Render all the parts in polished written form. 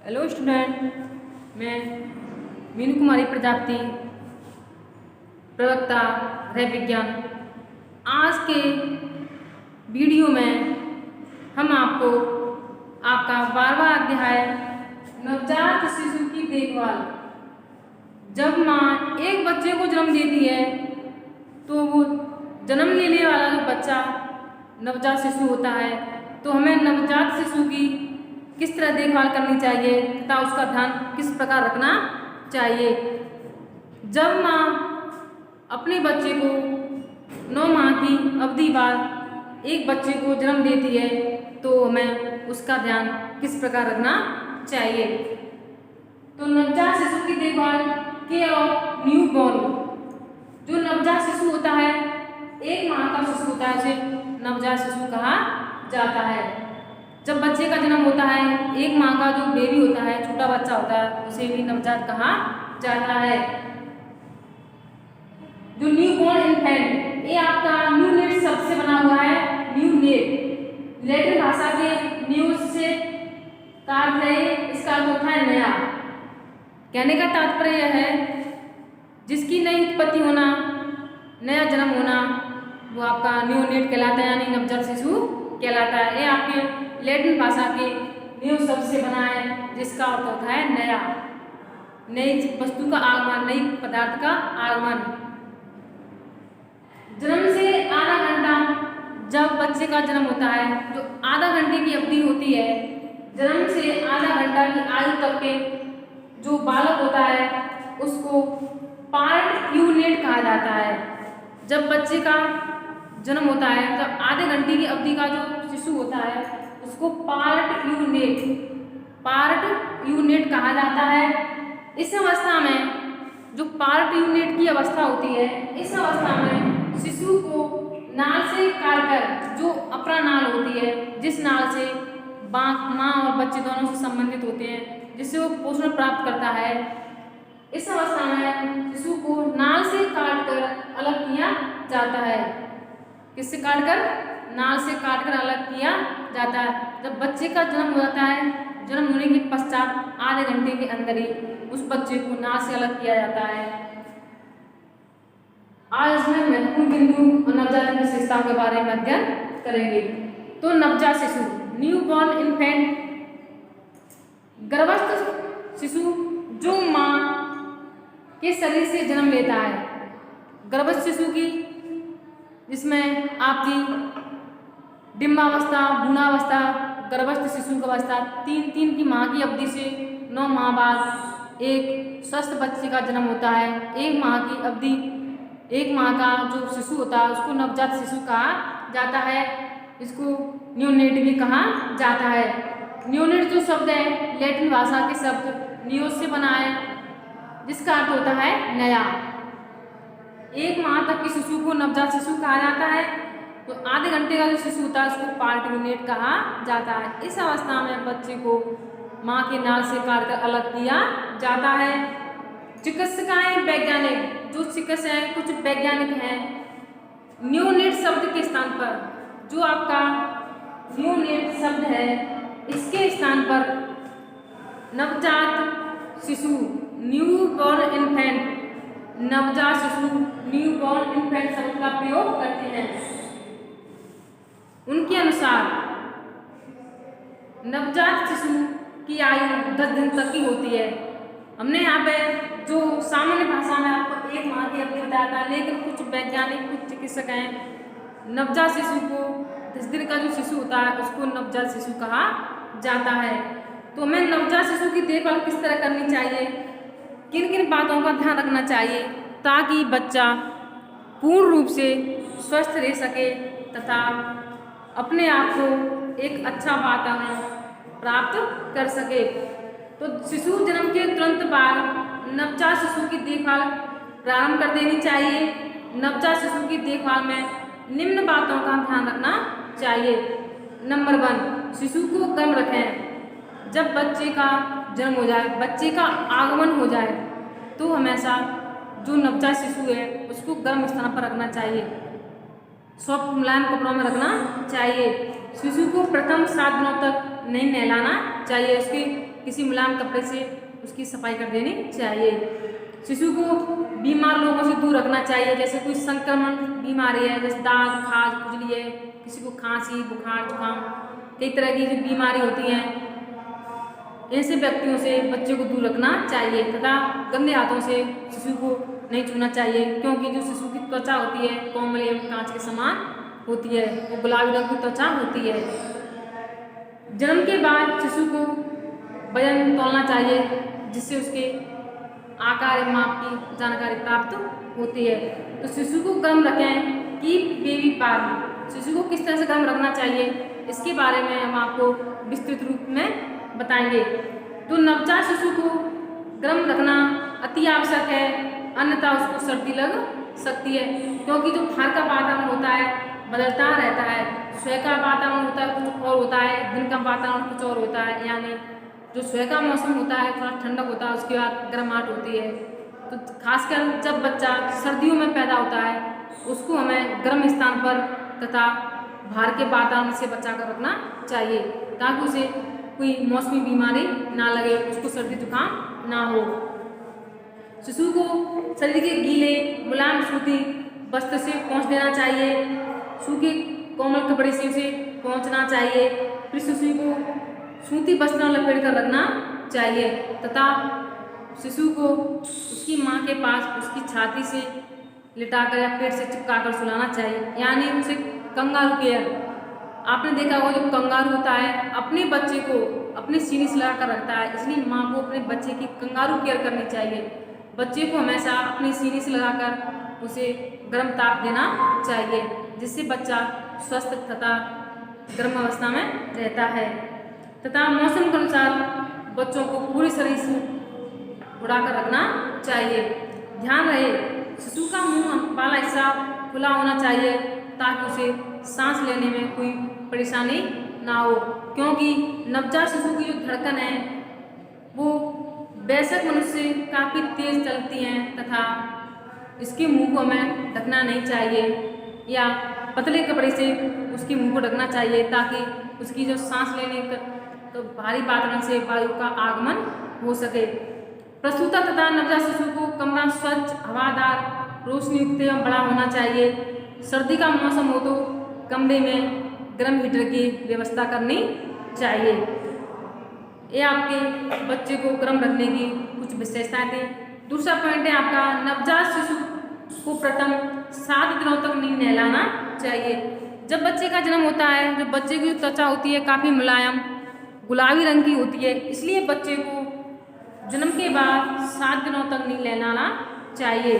Hello student, मैं मीनू कुमारी प्रजापति, प्रवक्ता गृह विज्ञान। आज के वीडियो में हम आपको आपका 12वां अध्याय नवजात शिशु की देखभाल। जब माँ एक बच्चे को जन्म देती है तो वो जन्म लेने वाला जो बच्चा नवजात शिशु होता है, तो हमें नवजात शिशु की किस तरह देखभाल करनी चाहिए तथा उसका ध्यान किस प्रकार रखना चाहिए। जब माँ अपने बच्चे को 9 माह की अवधि बाद एक बच्चे को जन्म देती है तो हमें उसका ध्यान किस प्रकार रखना चाहिए। तो नवजात शिशु की देखभाल, केयर ऑफ न्यू बॉर्न। जो नवजात शिशु होता है, 1 माह का शिशु होता है, उसे नवजात शिशु कहा जाता है। जब बच्चे का जन्म होता है, 1 माह का जो बेबी होता है, छोटा बच्चा होता है, उसे भी नवजात कहा जाता है। जो न्यू बॉर्न इन्फेंट, ये आपका न्यू नेट शब्द से बना हुआ है। न्यू नेट लैटिन भाषा के न्यू से का अर्थ है, इसका अर्थ होता है नया। कहने का तात्पर्य यह है जिसकी नई उत्पत्ति होना, नया जन्म होना, वो आपका न्यू नेट कहलाता है, यानी नवजात शिशु कहलाता है। ये आपके लैटिन भाषा के न्यू शब्द से बना है, जिसका अर्थ होता है नया, नई वस्तु का आगमन, नई पदार्थ का आगमन। जन्म से आधा घंटा, जब बच्चे का जन्म होता है, जो आधा घंटे की अवधि होती है, जन्म से आधा घंटा की आयु तक के जो बालक होता है उसको पार्ट यूनिट कहा जाता है। जब बच्चे का जन्म होता है तब आधे घंटे की अवधि का जो शिशु होता है उसको पार्ट यूनिट कहा जाता है। इस अवस्था में जो पार्ट यूनिट की अवस्था होती है, इस अवस्था में शिशु को नाल से काटकर, जो अपरा नाल होती है, जिस नाल से माँ और बच्चे दोनों से संबंधित होते हैं, जिससे वो पोषण प्राप्त करता है, इस अवस्था में शिशु को नाल से काटकर अलग किया जाता है। किससे काटकर? नाल से काटकर अलग किया जाता है। जब बच्चे का जन्म हो जाता है, जन्म होने के पश्चात आधे घंटे के अंदर ही उस बच्चे को नाल से अलग किया जाता है। आज इसमें महत्वपूर्ण बिंदु और नवजात की विशेषताओं के बारे में अध्ययन करेंगे। तो नवजात शिशु, न्यू बॉर्न इन्फेंट, गर्भस्थ शिशु जो माँ के शरीर से जन्म लेता है। गर्भस्थ शिशु की, जिसमें आपकी डिम्बावस्था, भ्रूणावस्था, गर्भस्थ शिशु की अवस्था, 3 की माह की अवधि से 9 माह बाद एक स्वस्थ बच्चे का जन्म होता है। 1 माह की अवधि, 1 माह का जो शिशु होता है उसको नवजात शिशु कहा जाता है। इसको न्यूनेट भी कहा जाता है। न्यूनेट जो शब्द है, लैटिन भाषा के शब्द न्यूस से बना है, जिसका अर्थ होता है नया। 1 माह तक के शिशु को नवजात शिशु कहा जाता है। तो आधे घंटे का जो शिशु होता है उसको पार्ट यूनिट कहा जाता है। इस अवस्था में बच्चे को माँ के नाल से काटकर अलग किया जाता है। चिकित्सकाएं, वैज्ञानिक जो चिकित्सक हैं, कुछ वैज्ञानिक हैं, न्यूनेट शब्द के स्थान पर, जो आपका न्यूनेट शब्द है, इसके स्थान पर नवजात शिशु, न्यू बॉर्न इन्फेंट, नवजात शिशु, न्यू बॉर्न इन्फेंट शब्द का प्रयोग करते हैं। उनके अनुसार नवजात शिशु की आयु 10 दिन तक की होती है। हमने यहाँ पे जो सामान्य भाषा में आपको 1 माह की अवधि बताया था, लेकिन कुछ वैज्ञानिक, कुछ चिकित्सक हैं, नवजात शिशु को 10 दिन का जो शिशु होता है उसको नवजात शिशु कहा जाता है। तो हमें नवजात शिशु की देखभाल किस तरह करनी चाहिए, किन किन बातों का ध्यान रखना चाहिए ताकि बच्चा पूर्ण रूप से स्वस्थ रह सके तथा अपने आप को एक अच्छा वातावरण प्राप्त कर सके। तो शिशु जन्म के तुरंत बाद नवजात शिशु की देखभाल प्रारंभ कर देनी चाहिए। नवजात शिशु की देखभाल में निम्न बातों का ध्यान रखना चाहिए। नंबर 1, शिशु को गर्म रखें। जब बच्चे का जन्म हो जाए, बच्चे का आगमन हो जाए, तो हमेशा जो नवजात शिशु है उसको गर्म स्थान पर रखना चाहिए, सॉफ्ट मुलायम कपड़ों में रखना चाहिए। शिशु को प्रथम 7 दिनों तक नहीं नहलाना चाहिए, उसकी किसी मुलायम कपड़े से उसकी सफाई कर देनी चाहिए। शिशु को बीमार लोगों से दूर रखना चाहिए, जैसे कोई संक्रमण बीमारी है, जैसे दाग, खाज, खुजली है, किसी को खांसी, बुखार, जुकाम, कई तरह की जो बीमारी होती हैं, ऐसे व्यक्तियों से बच्चे को दूर रखना चाहिए तथा गंदे हाथों से शिशु को नहीं छूना चाहिए, क्योंकि जो शिशु की त्वचा होती है कोमल एवं कांच के समान होती है, वो गुलाबी रंग की त्वचा होती है। जन्म के बाद शिशु को वजन तौलना चाहिए, जिससे उसके आकार एवं माप की जानकारी प्राप्त होती है। तो शिशु को गर्म रखें कि बेबी पार्क, शिशु को किस तरह से गर्म रखना चाहिए, इसके बारे में हम आपको विस्तृत रूप में बताएंगे। तो नवजात शिशु को गर्म रखना अति आवश्यक है, अन्यथा उसको सर्दी लग सकती है, क्योंकि जो बाहर का वातावरण होता है बदलता रहता है। सुबह का वातावरण होता है कुछ और होता है, दिन का वातावरण कुछ और होता है, यानी जो सुबह का मौसम होता है थोड़ा ठंडक होता है, उसके बाद गर्माहट होती है। तो खासकर जब बच्चा सर्दियों में पैदा होता है उसको हमें गर्म स्थान पर तथा बाहर के वातावरण से बचा कर रखना चाहिए, ताकि उसे कोई मौसमी बीमारी ना लगे, उसको सर्दी जुकाम ना हो। शिशु को शरीर के गीले मुलायम सूती वस्त्र से पोंछ देना चाहिए, सूखे कोमल कपड़े से उसे पोंछना चाहिए, फिर शिशु को सूती वस्त्र में लपेट कर रखना चाहिए तथा शिशु को उसकी माँ के पास उसकी छाती से लिटाकर या पेट से चिपकाकर सुलाना चाहिए, यानी उसे कंगारू केयर। आपने देखा होगा जो कंगारू होता है अपने बच्चे को अपने सीने से लगा कर रखता है, इसलिए माँ को अपने बच्चे की कंगारू केयर करनी चाहिए। बच्चे को हमेशा अपने सीने से लगाकर उसे गर्म ताप देना चाहिए, जिससे बच्चा स्वस्थ तथा गर्म अवस्था में रहता है। तथा मौसम के अनुसार बच्चों को पूरे शरीर से उड़ाकर रखना चाहिए। ध्यान रहे शिशु का मुंह वाला हिस्सा खुला होना चाहिए, ताकि उसे सांस लेने में कोई परेशानी ना हो, क्योंकि नवजात शिशु की जो धड़कन है वो वयस्क मनुष्य से काफ़ी तेज चलती हैं तथा इसके मुंह को हमें ढकना नहीं चाहिए या पतले कपड़े से उसके मुंह को ढकना चाहिए, ताकि उसकी जो सांस लेने का तो भारी वातावरण से वायु का आगमन हो सके। प्रसूता तथा नवजात शिशु को कमरा स्वच्छ, हवादार, रोशनी युक्त एवं बड़ा होना चाहिए। सर्दी का मौसम हो तो कमरे में गर्म हीटर की व्यवस्था करनी चाहिए। ये आपके बच्चे को गर्म रखने की कुछ विशेषताएं थी। दूसरा पॉइंट है आपका नवजात शिशु को प्रथम 7 दिनों तक नहीं नहलाना चाहिए। जब बच्चे का जन्म होता है, जो बच्चे की त्वचा होती है काफ़ी मुलायम गुलाबी रंग की होती है, इसलिए बच्चे को जन्म के बाद 7 दिनों तक नहीं नहलाना चाहिए,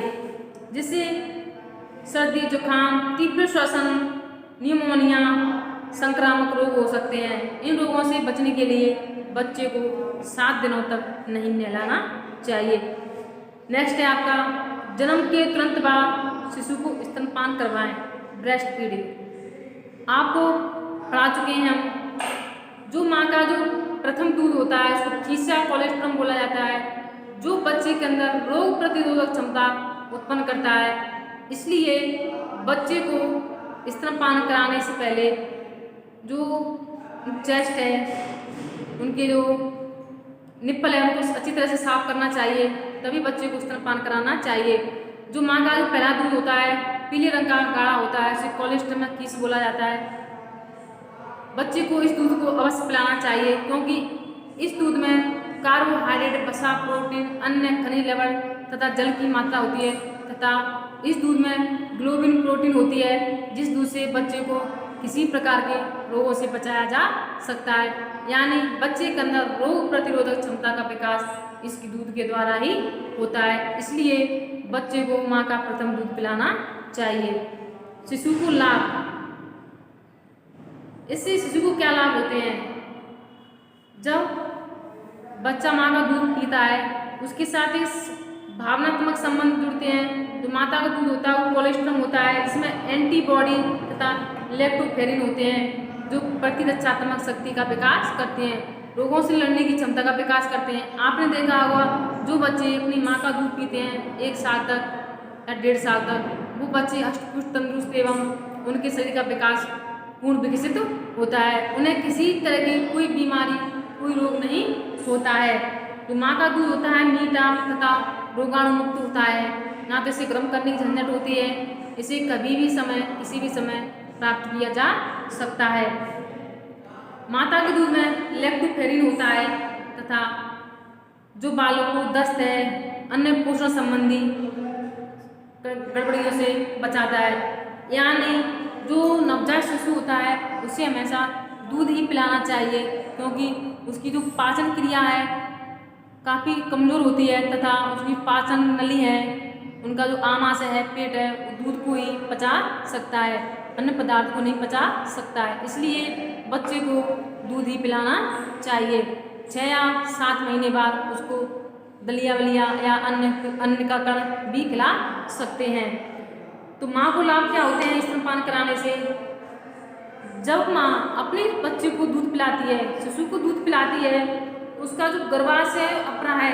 जिससे सर्दी, जुकाम, तीव्र श्वसन, निमोनिया, संक्रामक रोग हो सकते हैं। इन रोगों से बचने के लिए बच्चे को 7 दिनों तक नहीं नहलाना चाहिए। नेक्स्ट है आपका जन्म के तुरंत बाद शिशु को स्तनपान करवाएं, ब्रेस्ट फीडिंग। आपको पढ़ा चुके हैं हम, जो माँ का जो प्रथम दूध होता है उसको फीसिया कोलेस्ट्रम बोला जाता है, जो बच्चे के अंदर रोग प्रतिरोधक क्षमता उत्पन्न करता है। इसलिए बच्चे को स्तनपान कराने से पहले जो चेस्ट है, उनके जो निप्पल है उनको अच्छी तरह से साफ करना चाहिए, तभी बच्चे को स्तनपान कराना चाहिए। जो माँ का पहला दूध होता है पीले रंग का गाढ़ा होता है, उसे कोलेस्ट्रम कीस बोला जाता है। बच्चे को इस दूध को अवश्य पिलाना चाहिए, क्योंकि इस दूध में कार्बोहाइड्रेट, वसा, प्रोटीन, अन्य खनिज लवण तथा जल की मात्रा होती है तथा इस दूध में ग्लोबिन प्रोटीन होती है, जिस दूध से बच्चे को किसी प्रकार के रोगों से बचाया जा सकता है। यानी बच्चे के अंदर रोग प्रतिरोधक क्षमता का विकास इसकी दूध के द्वारा ही होता है। इसलिए बच्चे को माँ का प्रथम दूध पिलाना चाहिए। शिशु को लाभ, इससे शिशु को क्या लाभ होते हैं? जब बच्चा माँ का दूध पीता है उसके साथ ही भावनात्मक संबंध जुड़ते हैं। जो माता का दूध होता है वो कोलेस्ट्रम होता है, जिसमें एंटीबॉडी तथा लैक्टोफेरिन होते हैं, जो प्रतिरक्षात्मक शक्ति का विकास करते हैं, रोगों से लड़ने की क्षमता का विकास करते हैं। आपने देखा होगा जो बच्चे अपनी माँ का दूध पीते हैं 1 साल तक या 1.5 साल तक, वो बच्चे हष्ट-पुष्ट, तंदुरुस्त एवं उनके शरीर का विकास पूर्ण विकसित होता है। उन्हें किसी तरह की कोई बीमारी, कोई रोग नहीं होता है। तो माँ का दूध होता है मीठा तथा रोगाणु मुक्त होता है, ना तो इसे गर्म करने की झंझट होती है, इसे कभी भी समय किसी भी समय प्राप्त किया जा सकता है। माता के दूध में लैक्टोफेरिन होता है तथा जो बालों को दस्त है, अन्य पोषण संबंधी गड़बड़ियों से बचाता है। यानी जो नवजात शिशु होता है उसे हमेशा दूध ही पिलाना चाहिए, क्योंकि उसकी जो पाचन क्रिया है काफ़ी कमज़ोर होती है तथा उसकी पाचन नली है, उनका जो आमाशय है, पेट है, वो दूध को ही पचा सकता है, अन्य पदार्थ को नहीं पचा सकता है। इसलिए बच्चे को दूध ही पिलाना चाहिए। 6 या 7 महीने बाद उसको दलिया वलिया या अन्य का कण भी खिला सकते हैं। तो माँ को लाभ क्या होते हैं स्तनपान कराने से? जब माँ अपने बच्चे को दूध पिलाती है, शिशु को दूध पिलाती है, उसका जो गर्भाशय अपरा है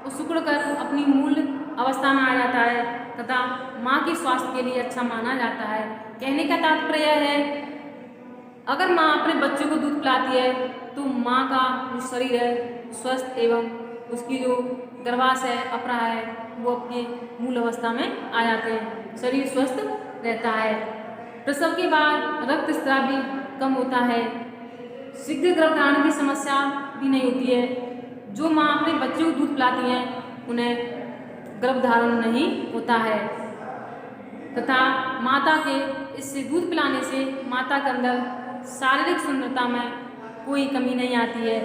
वो सिकुड़ कर अपनी मूल अवस्था में आ जाता है तथा माँ के स्वास्थ्य के लिए अच्छा माना जाता है। कहने का तात्पर्य है, अगर माँ अपने बच्चे को दूध पिलाती है तो माँ का जो शरीर है स्वस्थ एवं उसकी जो गर्भाशय अपरा है वो अपनी मूल अवस्था में आ जाते हैं, शरीर स्वस्थ रहता है। प्रसव के बाद रक्तस्राव भी कम होता है, शीघ्र गर्भधारण की समस्या भी नहीं होती है। जो माँ अपने बच्चे को दूध पिलाती हैं उन्हें गर्भधारण नहीं होता है तथा माता के इससे दूध पिलाने से माता के अंदर शारीरिक सुंदरता में कोई कमी नहीं आती है।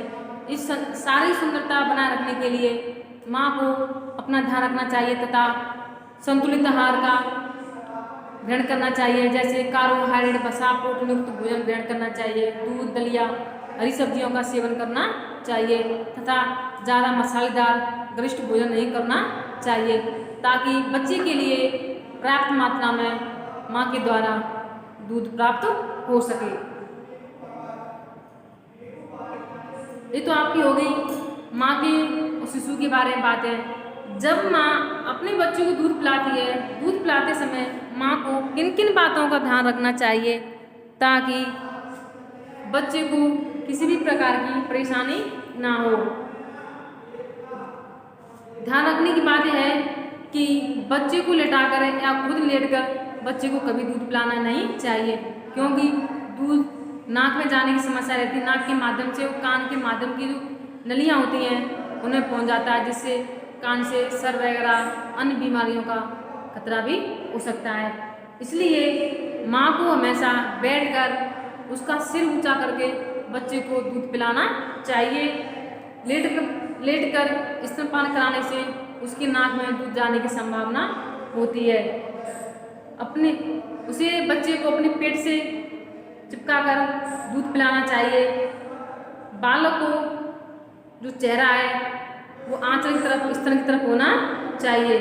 इस शारीरिक सुंदरता बनाए रखने के लिए माँ को अपना ध्यान रखना चाहिए तथा संतुलित आहार का ग्रहण करना चाहिए, जैसे कार्बोहाइड्रेट वसा प्रोटीन युक्त भोजन ग्रहण करना चाहिए, दूध दलिया हरी सब्जियों का सेवन करना चाहिए तथा ज़्यादा मसालेदार गरिष्ठ भोजन नहीं करना चाहिए, ताकि बच्चे के लिए पर्याप्त मात्रा में माँ के द्वारा दूध प्राप्त हो सके। ये तो आपकी हो गई माँ के और शिशु के बारे में बातें। जब माँ अपने बच्चों को दूध पिलाती है, दूध पिलाते समय माँ को किन किन बातों का ध्यान रखना चाहिए ताकि बच्चे को किसी भी प्रकार की परेशानी ना हो? ध्यान रखने की बात यह है कि बच्चे को लेटाकर या खुद लेटकर बच्चे को कभी दूध पिलाना नहीं चाहिए, क्योंकि दूध नाक में जाने की समस्या रहती है। नाक के माध्यम से और कान के माध्यम की जो नलियाँ होती हैं उन्हें पहुंच जाता है, जिससे कान से सर वगैरह अन्य बीमारियों का खतरा भी हो सकता है। इसलिए माँ को हमेशा बैठकर उसका सिर ऊंचा करके बच्चे को दूध पिलाना चाहिए। लेट कर स्तनपान कराने से उसके नाक में दूध जाने की संभावना होती है। बच्चे को अपने पेट से चिपकाकर दूध पिलाना चाहिए। बालक को जो चेहरा है वो आंचल की तरफ, स्तन की तरफ होना चाहिए।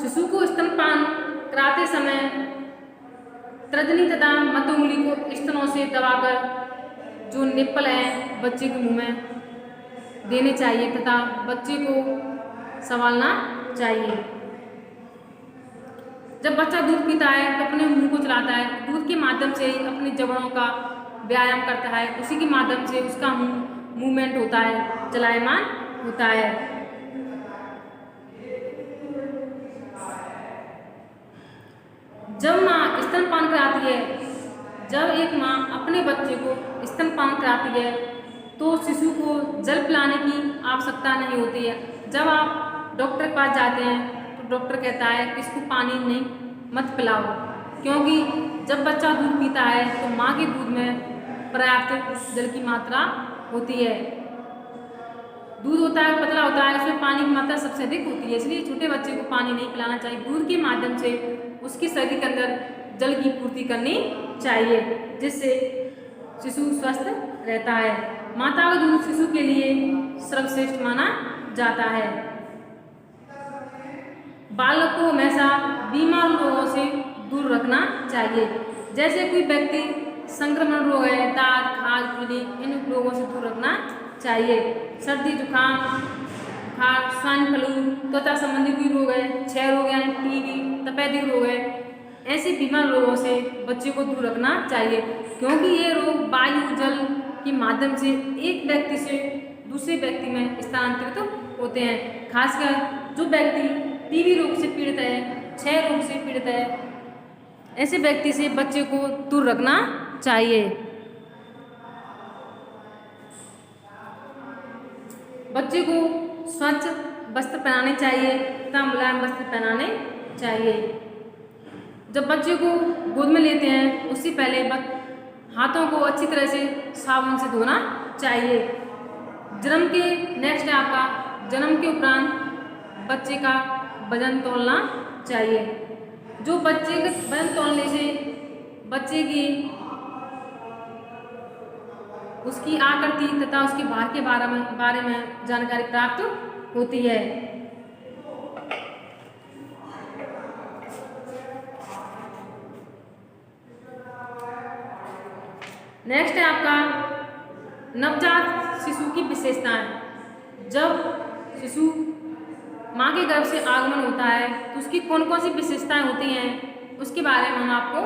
शिशु को स्तनपान कराते समय तर्जनी तथा मध्य उंगली को स्तनों से दबाकर जो निप्पल है बच्चे के मुंह में देने चाहिए तथा बच्चे को संभालना चाहिए। जब बच्चा दूध पीता है तो अपने मुंह को चलाता है, दूध के माध्यम से ही अपनी जबड़ों का व्यायाम करता है, उसी के माध्यम से उसका मूवमेंट होता है, चलायमान होता है। जब माँ स्तनपान कराती है, जब एक माँ अपने बच्चे को स्तनपान कराती है तो शिशु को जल पिलाने की आवश्यकता नहीं होती है। जब आप डॉक्टर के पास जाते हैं तो डॉक्टर कहता है कि इसको पानी नहीं मत पिलाओ, क्योंकि जब बच्चा दूध पीता है तो माँ के दूध में पर्याप्त जल की मात्रा होती है। दूध होता है पतला होता है, उसमें पानी की मात्रा सबसे अधिक होती है, इसलिए छोटे बच्चे को पानी नहीं पिलाना चाहिए। दूध के माध्यम से उसके शरीर के अंदर जल की पूर्ति करनी चाहिए, जिससे शिशु स्वस्थ रहता है। माता का दूध शिशु के लिए सर्वश्रेष्ठ माना जाता है। बालक को हमेशा बीमार रोगों से दूर रखना चाहिए, जैसे कोई व्यक्ति संक्रमण रोग है, दांत खाज खुजली, इन रोगों से दूर रखना चाहिए। सर्दी जुकाम बुखार, स्वाइन फ्लू, त्वचा संबंधी कोई रोग है, क्षय रोग यानी टीबी, तपेदिक रोग है, ऐसे बीमार रोगों से बच्चे को दूर रखना चाहिए, क्योंकि ये रोग वायु जल के माध्यम से एक व्यक्ति से दूसरे व्यक्ति में स्थानांतरित होते हैं। खासकर जो व्यक्ति टीबी रोग से पीड़ित है, क्षय रोग से पीड़ित है, ऐसे व्यक्ति से बच्चे को दूर रखना चाहिए। बच्चे को स्वच्छ वस्त्र पहनाने चाहिए तथा मुलायम वस्त्र पहनाने चाहिए। जब बच्चे को गोद में लेते हैं उससे पहले हाथों को अच्छी तरह से साबुन से धोना चाहिए। जन्म के नेक्स्ट है आपका जन्म के उपरांत बच्चे का वजन तौलना चाहिए। जो बच्चे के वजन तौलने से बच्चे की उसकी आकृति तथा उसके भार के बारे में जानकारी प्राप्त होती है। नेक्स्ट है आपका नवजात शिशु की विशेषताएं। जब शिशु माँ के गर्भ से आगमन होता है तो उसकी कौन कौन सी विशेषताएं होती हैं उसके बारे में हम आपको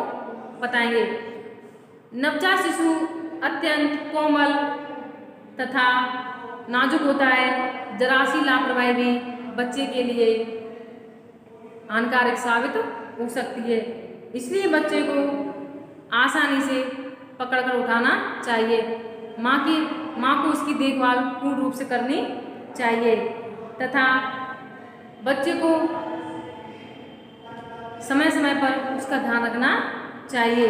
बताएंगे। नवजात शिशु अत्यंत कोमल तथा नाजुक होता है। जरा सी लापरवाही भी बच्चे के लिए हानिकारक साबित हो सकती है, इसलिए बच्चे को आसानी से पकड़कर उठाना चाहिए। माँ को उसकी देखभाल पूर्ण रूप से करनी चाहिए तथा बच्चे को समय समय पर उसका ध्यान रखना चाहिए।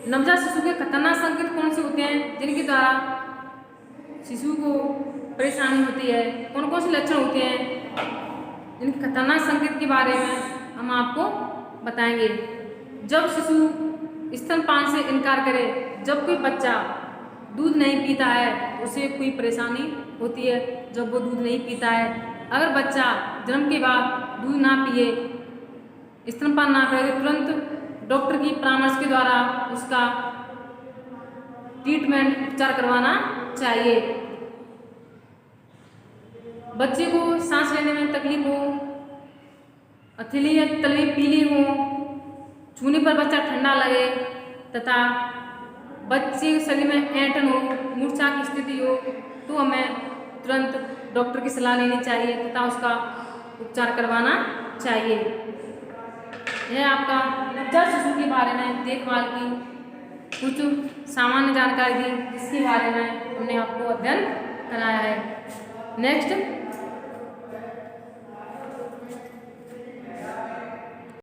नवजात शिशु के खतरनाक संकेत कौन से होते हैं जिनके द्वारा शिशु को परेशानी होती है, कौन कौन से लक्षण होते हैं जिनके खतरनाक संकेत के बारे में हम आपको बताएंगे। जब शिशु स्तनपान से इनकार करे, जब कोई बच्चा दूध नहीं पीता है तो उसे कोई परेशानी होती है जब वो दूध नहीं पीता है। अगर बच्चा जन्म के बाद दूध ना पिए, स्तनपान ना करे, तुरंत डॉक्टर की परामर्श के द्वारा उसका ट्रीटमेंट उपचार करवाना चाहिए। बच्चे को सांस लेने में तकलीफ हो, हथेली या तलवी पीली हो, छूने पर बच्चा ठंडा लगे तथा बच्चे के शरीर में ऐंठन हो, मूर्छा की स्थिति हो तो हमें तुरंत डॉक्टर की सलाह लेनी चाहिए तथा उसका उपचार करवाना चाहिए। यह आपका नवजात शिशु के बारे में देखभाल की कुछ सामान्य जानकारी दी जिसके बारे में हमने आपको अध्ययन कराया है। नेक्स्ट